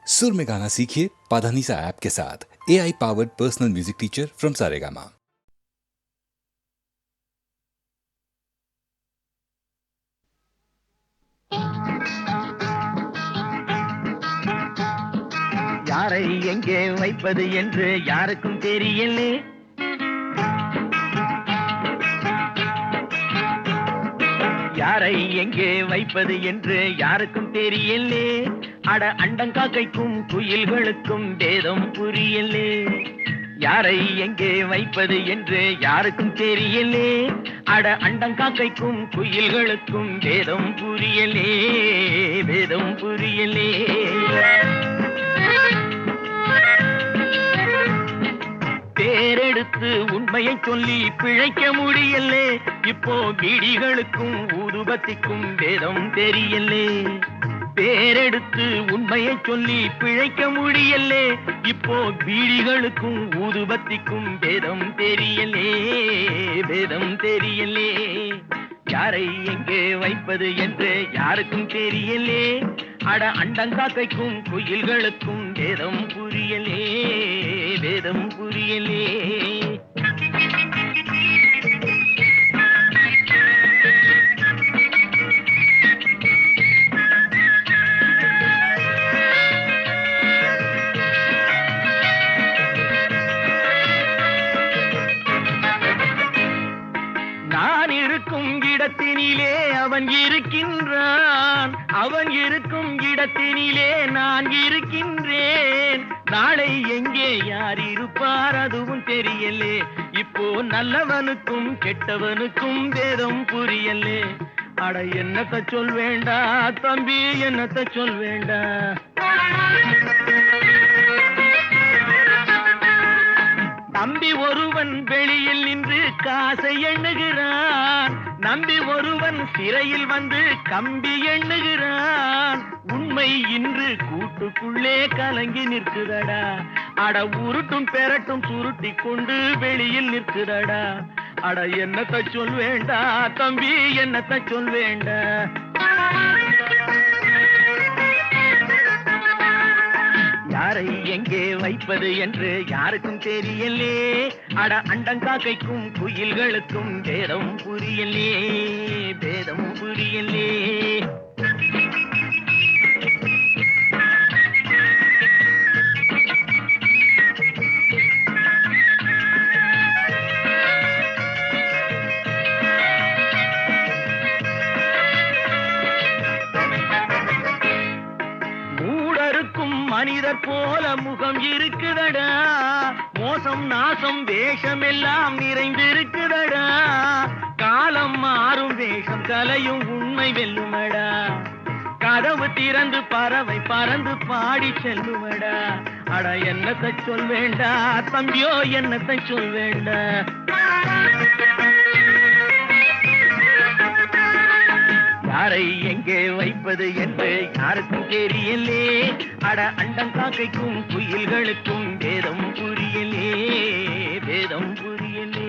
सुर में गाना सीखिए पाधानीसा ऐप के साथ। AI powered personal music teacher from Saregama. யாரை எங்கே வைப்பது என்று யாருக்கும் தெரியலே. யாரை எங்கே வைப்பது என்று யாருக்கும் தெரியலே. அட அண்டங்காக்கைக்கும் குயில்களுக்கும் வேதம் புரியலே. யாரை எங்கே வைப்பது என்று யாருக்கும் தெரியலே. அட அண்டங்காக்கைக்கும் குயில்களுக்கும் வேதம் புரியலே, வேதம் புரியலே. பேரெடுத்து உண்மையை சொல்லி பிழைக்க முடியலே. இப்போ பீடிகளுக்கும் ஊதுபத்திக்கும் வேதம் தெரியலே. பேரெடுத்து உண்மையை சொல்லி பிழைக்க முடியலே. இப்போ பீடிகளுக்கும் ஊதுபத்திக்கும் வேதம் தெரியலே, வேதம் தெரியலே. யாரை எங்கே வைப்பது என்று யாருக்கும் தெரியலே. அட அண்டங்காக்கைக்கும் குயில்களுக்கும் வேதம் புரியலே, வேதம் புரியலே. நான் இருக்கும் இடத்தினிலே அவன் இருக்கின்றான், அவன் இருக்கும் இடத்தினிலே நான் இருக்கின்றேன். நாளை எங்கே யார் இருப்பார் அதுவும் தெரியலே. இப்போ நல்லவனுக்கும் கெட்டவனுக்கும் வேதம் புரியலே. அட என்னத்த சொல் வேண்டா தம்பி, என்னத்த சொல் வேண்டா. தம்பி ஒருவன் வெளியில் நின்று காசை எண்ணுகிறான். நம்பி ஒருவன் சிறையில் வந்து கம்பி எண்ணுகிறான். உண்மை இன்று கூட்டுக்குள்ளே கலங்கி நிற்குதடா. அட உருட்டும் பெரட்டும் சுருட்டி கொண்டு வெளியில் நிற்குதடா. அட என்னத்த சொல் வேண்டா தம்பி, என்னத்த சொல் வேண்டா. யாரை எங்கே வைப்பது என்று யாருக்கும் தெரியலே. அட அண்டங்காக்கைக்கும் குயில்களுக்கும் வேதம் புரியலே, வேதம் புரியலே. மனிதர் போல முகம் இருக்குதடா. மோசம் நாசம் வேஷம் எல்லாம் நிறைந்திருக்குதடா. காலம் மாறும் வேஷம் கலையும் உண்மை வெல்லுமடா. கதவு திறந்து பறவை பறந்து பாடி செல்லுமடா. அட என்னத்தை சொல் வேண்டா தம்பியோ, என்னத்தை சொல் வேண்டா. யாரை எங்கே வைப்பது என்று யாருக்கும் தெரியலே. அட அண்டங்காக்கைக்கும் குயில்களுக்கும் வேதம் புரியலே, வேதம் புரியலே.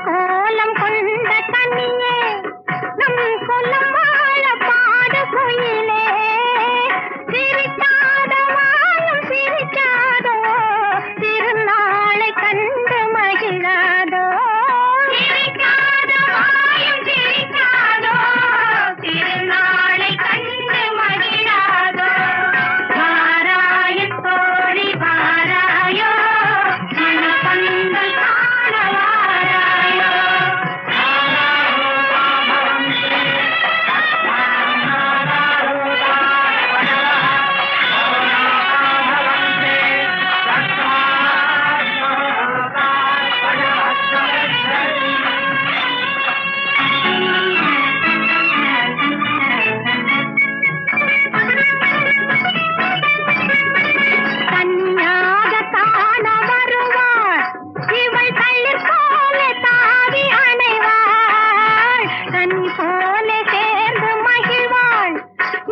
கோலம் கொண்ட கண்ணியே நம் குலம் வாழ பாடு குயிலே சிரிக்காத வாழும் சிரிக்காதோ திருநாளை கண்டு மகிழாதோ சிரிக்காத வாழும் சிரிக்காதோ திருநாளை கண்டு மகிழாதோ வாராய தோழி வாராயோ மனப்பந்தல் காண வாராயோ கன்னியாக காண வருவாள் இவள் தளிர் போல தாவி அணைவாள் கனி போல சேர்ந்து மகிழ்வாள்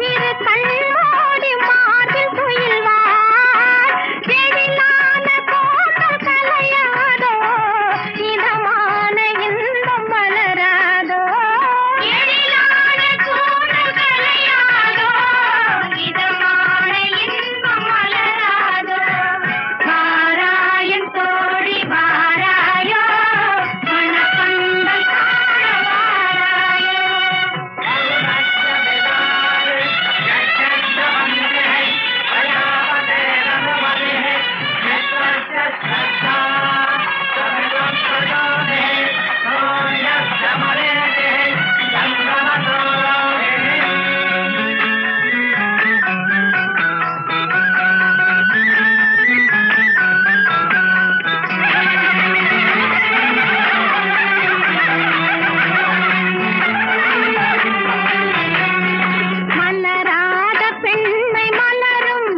இரு கண்ணோடி மார்பில் துயில்வாள் எழிலான கோலம் கலையாதோ இதமான இன்பம் வளராதோ எழிலான கோலம் கலையாதோ இதமான இன்பம் வளராதோ வாராயன் தோழி வாராயோ மனப்பந்தல் காண வாராயோ மலராத பெண்மை மலரும்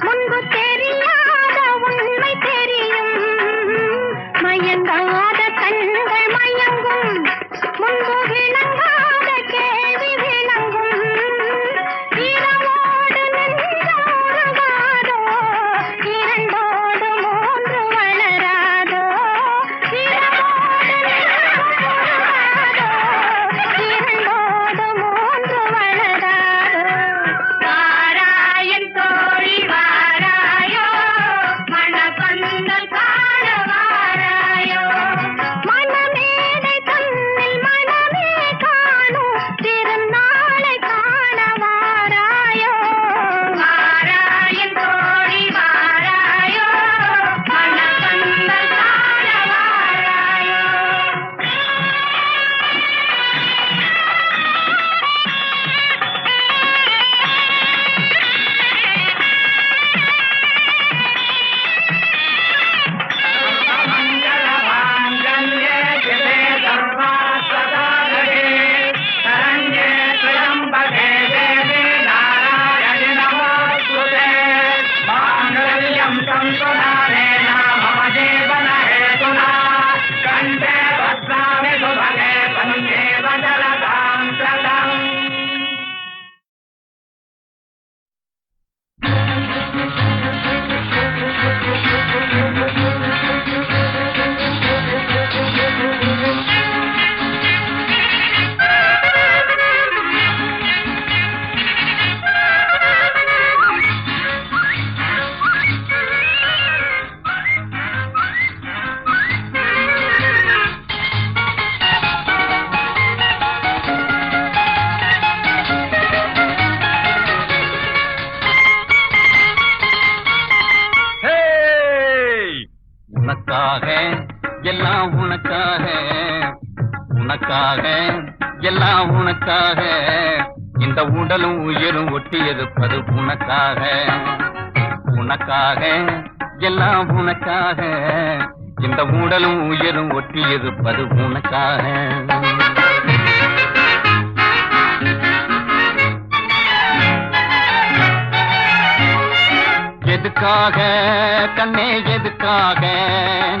முன்பு தெரியாத உண்மை தெரியும் மயங்காத கண்கள் மயங்கும் முன்பு விளங்காத கேள்வி விளங்கும் இரவோடு நெஞ்சம் உருகாதோ இரண்டோடு மூன்று வளராதோ இரவோடு நெஞ்சம் உருகாதோ இரண்டோடு மூன்று வளராதோ வாராயன் தோழி வாராயோ மனப்பந்தல் காண வாராயோ மனமேடை தன்னில் மனமே காணும் திருநாளை காண வாராயோ வாராயன் தோழி வாராயோ மனப்பந்தல் காண வாராயோ உனக்காக எல்லாம் உனக்காக உனக்காக எல்லாம் உனக்காக இந்த உடலும் உயிரும் ஒட்டியிருப்பது உனக்காக உனக்காக எல்லாம் உனக்காக இந்த உடலும் உயிரும் ஒட்டியிருப்பது உனக்காக எதுக்காக கண்ணே எதுக்காக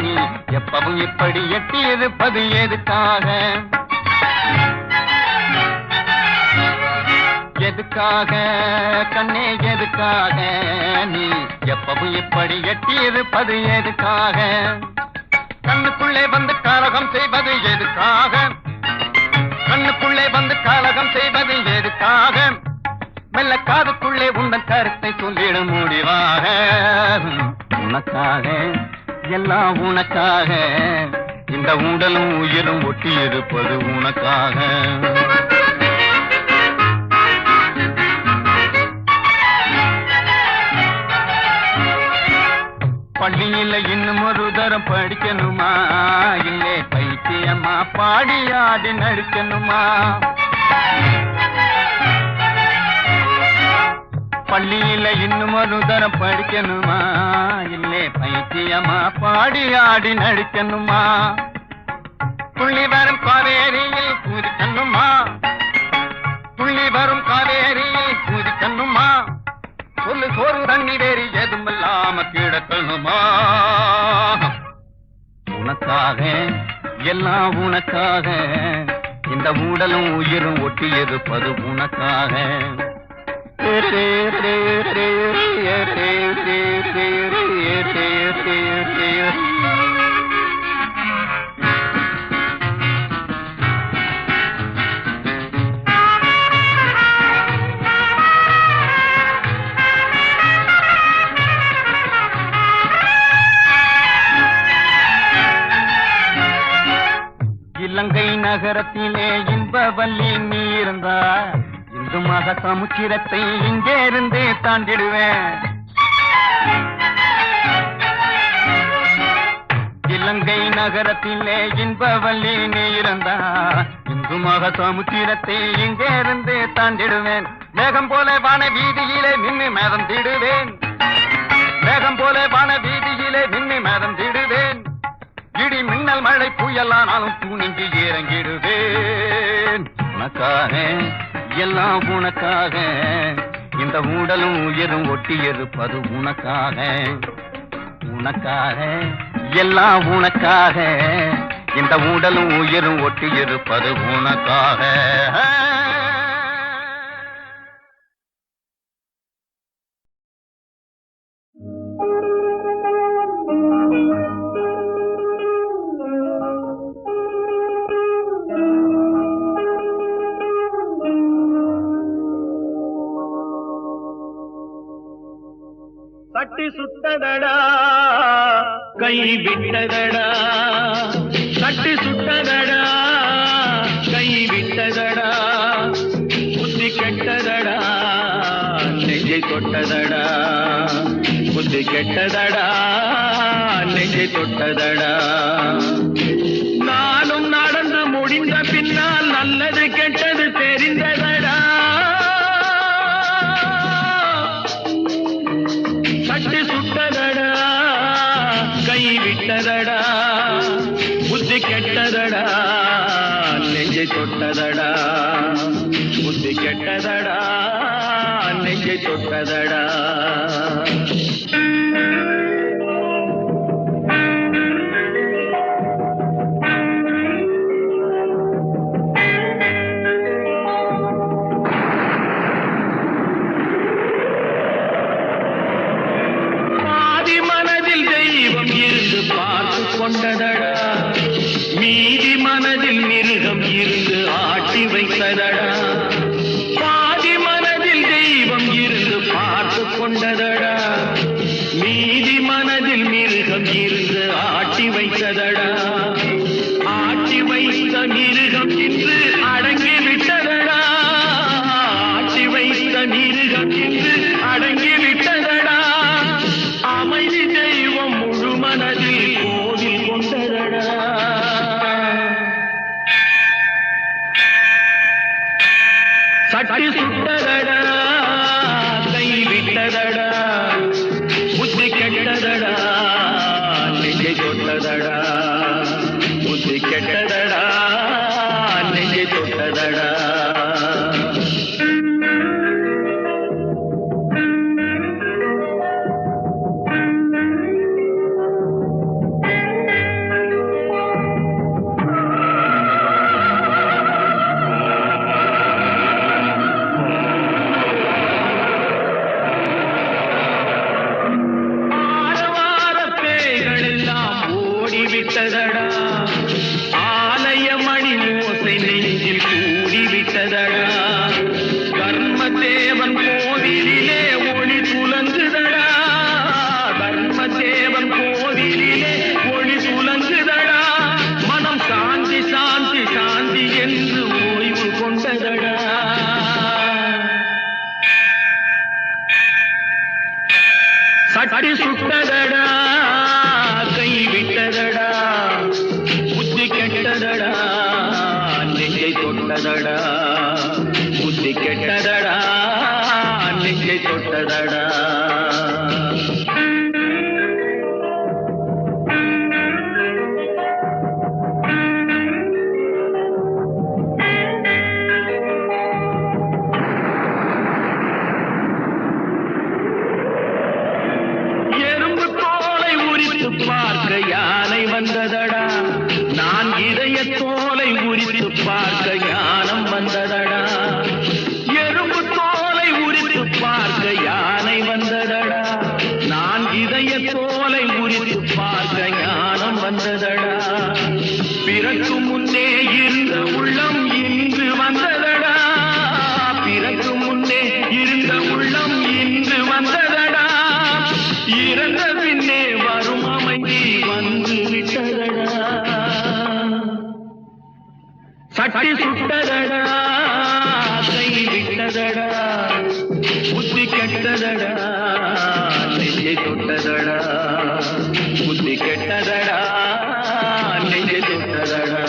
நீ எப்பவும் இப்படி எட்டி இருப்பது எதுக்காக எதுக்காக கண்ணே எதுக்காக நீ எப்பவும் இப்படி எட்டி இருப்பது எதுக்காக கண்ணுக்குள்ளே வந்து கலகம் செய்வது எதுக்காக? கண்ணுக்குள்ளே வந்து கலகம் செய்வது எதுக்காக? மெல்ல காதுக்குள்ளே உந்தன் கருத்தை சொல்லிட முடிவாக. உனக்காக எல்லாம் உனக்காக, இந்த உடலும் உயிரும் ஒட்டி இருப்பது உனக்காக. பள்ளியில இன்னும் ஒரு தரம் படிக்கணுமா, இல்லே பைத்தியம்மா பாடி ஆடி நடிக்கணுமா? பள்ளியில இன்னும் ஒரு தரம் படிக்கணுமா, இல்லே பைத்தியம்மா பாடி ஆடி நடிக்கணுமா? துள்ளி வரும் காவேரியில் குதிக்கணுமா, துள்ளி வரும் காவேரியில் குதிக்கணுமா? சொல்லு சோறு தண்ணி வேறு எதுமில்லாம கிடக்கணுமா? உனக்காக எல்லாம் உனக்காக, இந்த உடலும் உயிரும் ஒட்டி இருப்பது உனக்காக. இலங்கை நகரத்திலே இன்பவல்லி நீ இருந்தா, இந்து மக சமுத்திரத்தை இங்கே இருந்து தாண்டிடுவேன். இலங்கை நகரத்திலே இன்பவல்லி நீ இருந்தா, இந்து மக சமுத்திரத்தை இங்கே இருந்து தாண்டிடுவேன். மேகம் போல வான வீதியிலே நின்று மேதம் திடுவேன், மேகம் போல வான வீதியிலே நின்று மேதம் திடுவேன். இடி மின்னல் மழை புயலானாலும் துணிஞ்சு இறங்கிடுவேன். உனக்காக எல்லாம் உனக்காக, இந்த உடலும் உயிரும் ஒட்டி இருப்பது உனக்காக. உனக்காக எல்லாம் உனக்காக, இந்த உடலும் உயிரும் ஒட்டி இருப்பது உனக்காக. கட்டி சுட்டதடா கை விட்டதடா, கட்டி சுட்டதடா கை விட்டதடா, புத்தி கெட்டதடா நெஞ்சை தொட்டதடா, புத்தி கெட்டதடா நெஞ்சை தொட்டதடா. நானும் நடந்து முடிந்த பின்னால் நல்லது கெட்டது தெரிந்ததடா. கட்டி சுட்டதடா கை விட்டதடா, புத்தி கெட்டதடா நெஞ்சை தொட்டதடா, புத்தி கெட்டதடா நெஞ்சை தொட்டதடா. கொண்டதடா, மீதி மனதில் மிருகம் இருந்து ஆட்டி வைத்ததடா. பாதி மனதில் தெய்வம் இருந்து பார்த்து கொண்டதடா, மீதி மனதில் மிருகம் இருந்து ஆட்டி வைத்ததடா. ஆட்டி வைத்த மிருகம் இன்று அடங்கி விட்டதடா, ஆட்டி வைத்த மிருகம் இன்று அடங்கி விட்டதடா. அமைதி தெய்வம் முழு மனதில் கோவில் கொண்டதடா. சட்டி சுட்டதடா கை விட்டதடா, புத்தி கெட்டதடா நெஞ்சை தொட்டதடா, புத்தி கெட்டதடா நெஞ்சை தொட்டதடா. விட்டதடா விட்டதடா கர்மதேவன் கோவிலிலே ஒளி துலங்குதடா கர்மதேவன் கோவிலிலே ஒளி துலங்குதடா மனம் சாந்தி சாந்தி சாந்தி என்று ஓய்வு கொண்டதடா சட்டி சுட்டதடா கை விட்டதடா புத்தி கெட்டதடா நெஞ்சை தொட்டதடா புத்தி கெட்டதடா நெஞ்சை தொட்டதடா பார்க்க யானை வந்ததடா நான் இதய தோலை உரித்து பார்க்க ஞானம் வந்ததடா எறும்பு தோலை உரித்து பார்க்க யானை வந்ததடா நான் இதய தோலை உரித்து பார்க்க ஞானம் வந்ததடா பிறக்கும் முன்னே இருந்த உள்ளம் இன்று வந்ததடா பிறக்கும் முன்னே இருந்த உள்ளம் இன்று வந்ததடா இறந்த பின்னே வரும் அமைதி வந்து விட்டதடா சட்டி சுட்டதடா கை விட்டதடா புத்தி கெட்டதடா நெஞ்சை தொட்டதடா புத்தி கெட்டதடா நெஞ்சை தொட்டதடா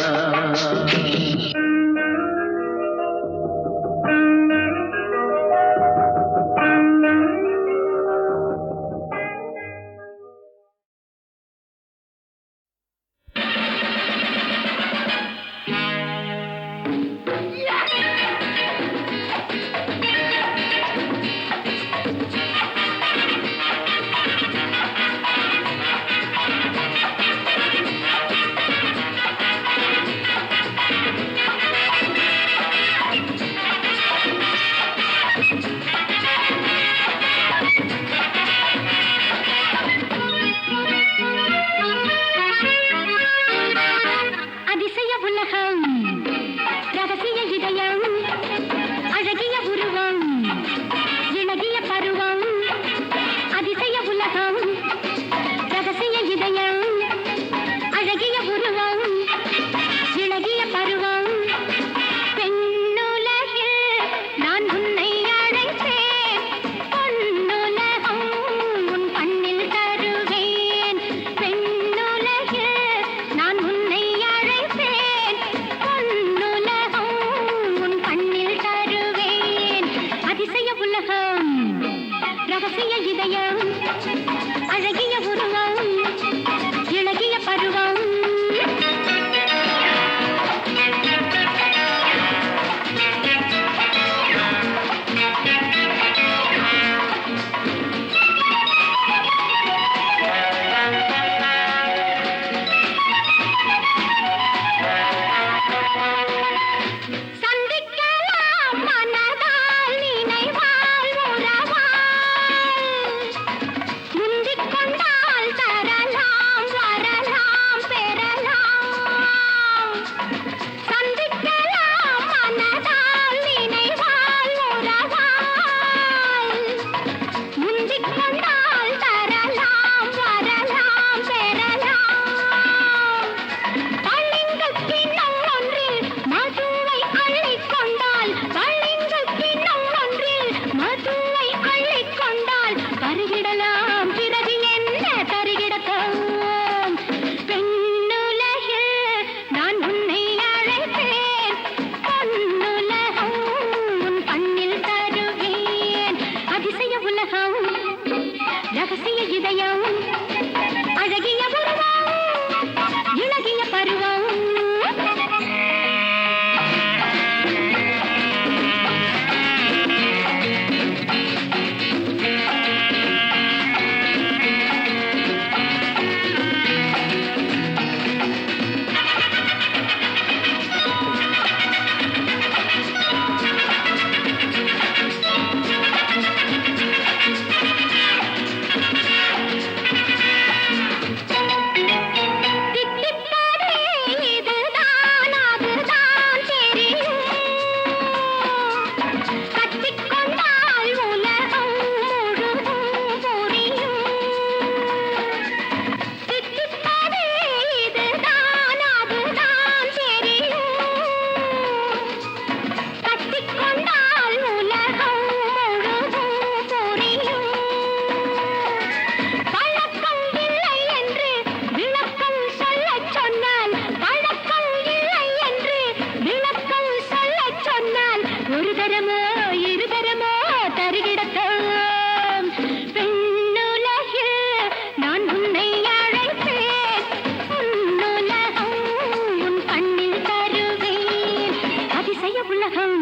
உலகம்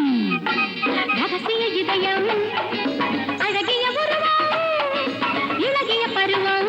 ரகசிய இதயம் அழகிய உருவம் இளகிய பருவம்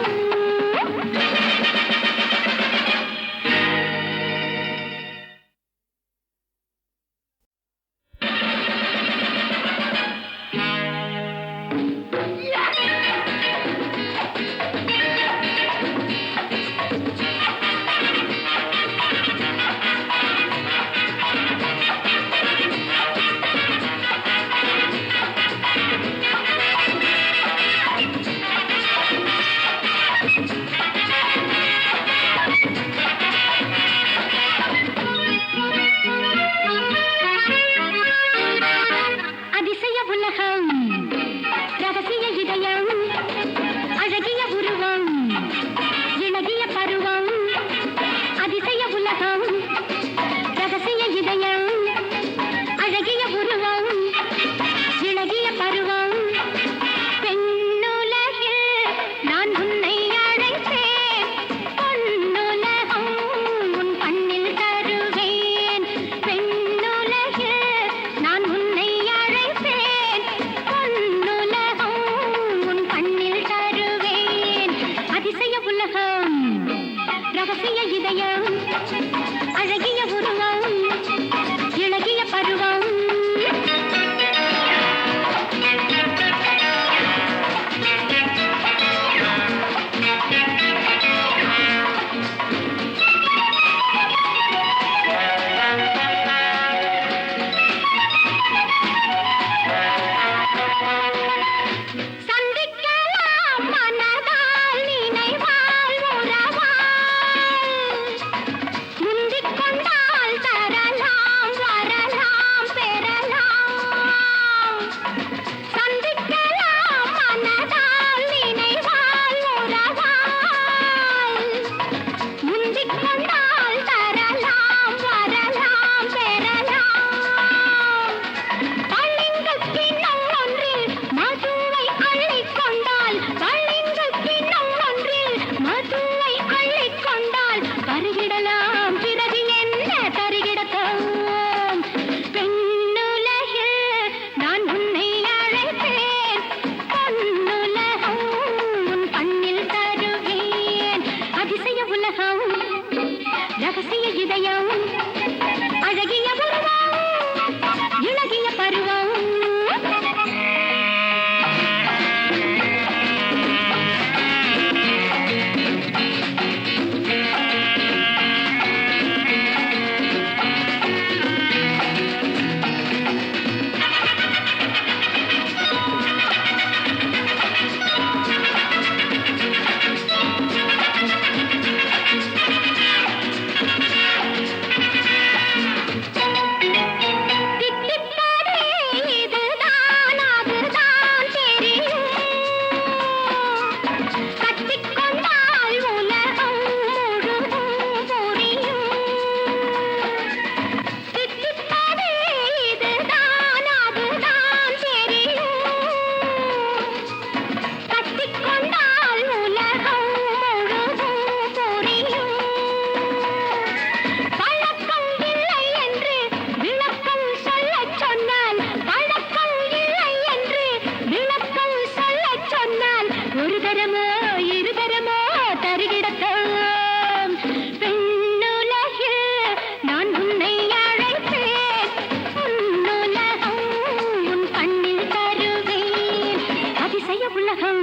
உலகம்